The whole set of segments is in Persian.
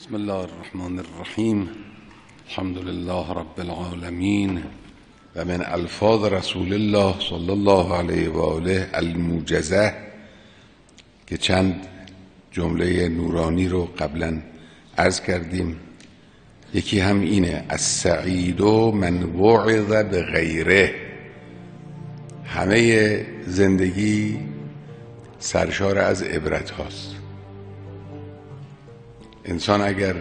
بسم الله الرحمن الرحیم. الحمد لله رب العالمین و من الفاظ رسول الله صلی الله علیه و آله الموجزه که چند جمله نورانی رو قبلا عرض کردیم. یکی هم اینه: السعید من وعظ بغیره. همه زندگی سرشار از عبرت هاست. انسان اگر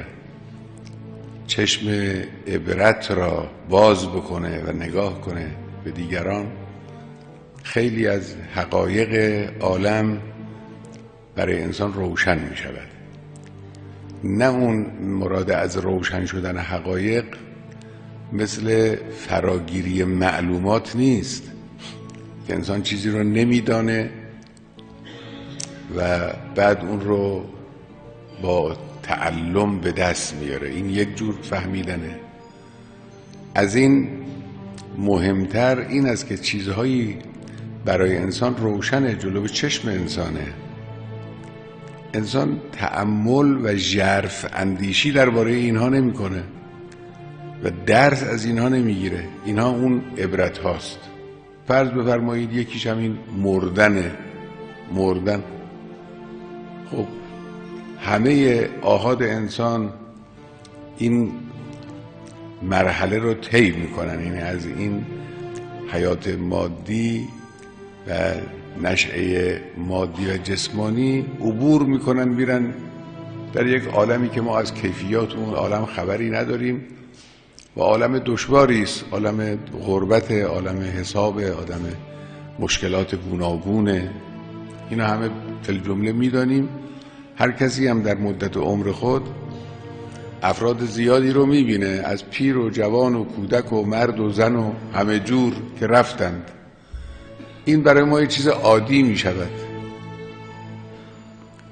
چشم عبرت را باز بکنه و نگاه کنه به دیگران، خیلی از حقایق عالم برای انسان روشن می شود. نه اون مراد از روشن شدن حقایق مثل فراگیری معلومات نیست که انسان چیزی رو نمیدانه و بعد اون رو با تعلم به دست میاره. این یک جور فهمیدنه. از این مهمتر این است که چیزهایی برای انسان روشنه، جلو چشم انسانه. انسان تأمل و ژرف اندیشی درباره اینها نمیکنه و درس از اینها نمیگیره. اینها اون عبرت هاست. فرض بفرمایید یکیش همین مردن. خب همه آحاد انسان این مرحله رو طی میکنن، یعنی از این حیات مادی و نشأه مادی و جسمانی عبور میکنن، میرن در یک عالمی که ما از کیفیات اون عالم خبری نداریم و عالم دشواری است، عالم غربت، عالم حساب، عالم مشکلات گوناگونه. اینا همه فی الجمله میدانیم. هر کسی هم در مدت عمر خود افراد زیادی رو میبینه، از پیر و جوان و کودک و مرد و زن و همه جور که رفتند. این برای ما یه چیز عادی میشود.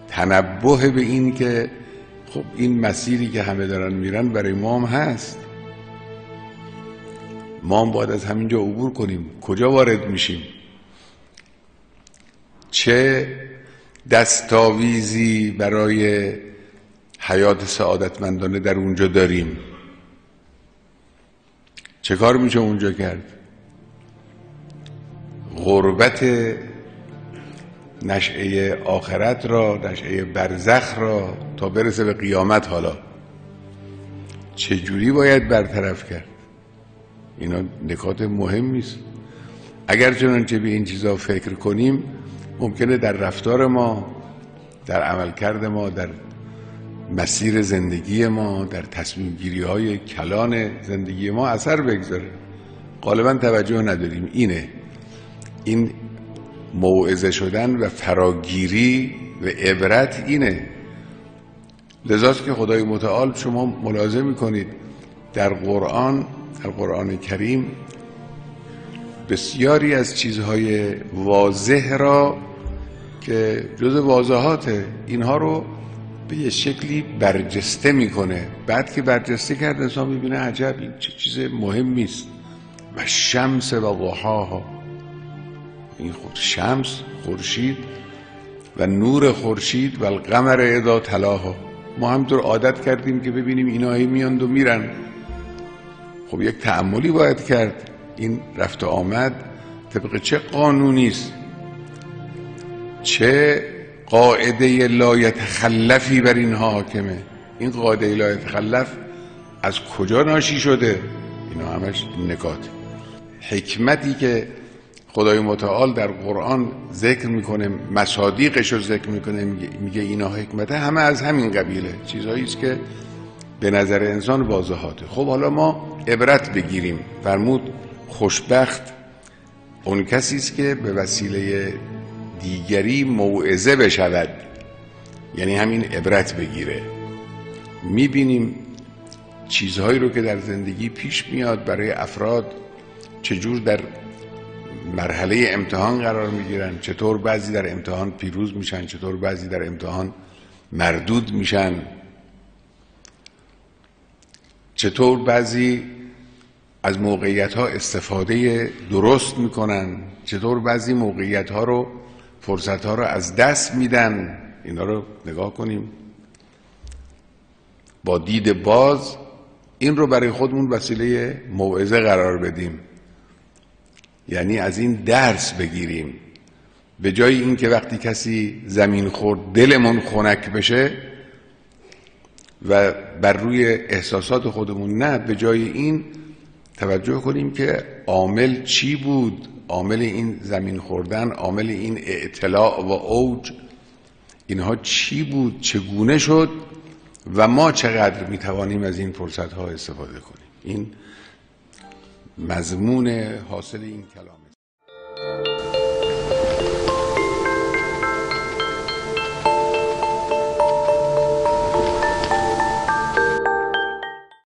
تنبه به این که خب این مسیری که همه دارن میرن برای ما هم هست، ما هم باید از همینجا عبور کنیم. کجا وارد میشیم؟ چه دستاویزی برای حیات سعادتمندانه در اونجا داریم؟ چه کار میشه اونجا کرد؟ غربت نشأه آخرت را، نشأه برزخ را تا برسه به قیامت، حالا چجوری باید برطرف کرد؟ اینا نکات مهمی است. اگر چنانچه به این چیزا فکر کنیم، ممکنه در رفتار ما، در عملکرد ما، در مسیر زندگی ما، در تصمیم گیری های کلان زندگی ما اثر بگذاره. غالبا توجه نداریم. این موعظه شدن و فراگیری و عبرت اینه. لذاست که خدای متعال، شما ملاحظه میکنید در قرآن کریم بسیاری از چیزهای واضح را که جز واضحاته، اینها رو به یه شکلی برجسته میکنه. بعد که برجسته کرد، انسان میبینه عجب، این چه چیز مهمی است. و شمس و ضحاها، این شمس، خورشید و نور خورشید و القمر اذا تلاها. ما همطور عادت کردیم که ببینیم اینا هی میاند و میرن. خب یک تأملی باید کرد. این رفت آمد طبق چه قانونی است؟ چه قاعده لا یتخلفی بر اینها حاکمه؟ این قاعده لا یتخلف از کجا ناشی شده؟ اینا همش نکات. حکمتی که خدای متعال در قرآن ذکر میکنه، مصادیقش رو ذکر میکنه، میگه اینا حکمته، همه از همین قبیله. چیزهایی است که به نظر انسان واضحاته. خب حالا ما عبرت بگیریم. فرمود خوشبخت اون کسی است که به وسیله دیگری موعظه بشود، یعنی همین عبرت بگیره. میبینیم چیزهایی رو که در زندگی پیش میاد برای افراد، چجور در مرحله امتحان قرار میگیرن، چطور بعضی در امتحان پیروز میشن، چطور بعضی در امتحان مردود میشن، چطور بعضی از موقعیت ها استفاده درست میکنن، چطور بعضی موقعیت ها رو، فرصت ها رو از دست میدن. اینا رو نگاه کنیم. با دید باز این رو برای خودمون وسیله موعظه قرار بدیم، یعنی از این درس بگیریم. به جای این که وقتی کسی زمین خورد دلمون خنک بشه و بر روی احساسات خودمون، نه، به جای این توجه کنیم که عامل چی بود، عامل این زمین خوردن، عامل این اعتلاع و اوج، اینها چی بود، چگونه شد و ما چقدر میتوانیم از این فرصت ها استفاده کنیم. این مضمون حاصل این کلامه.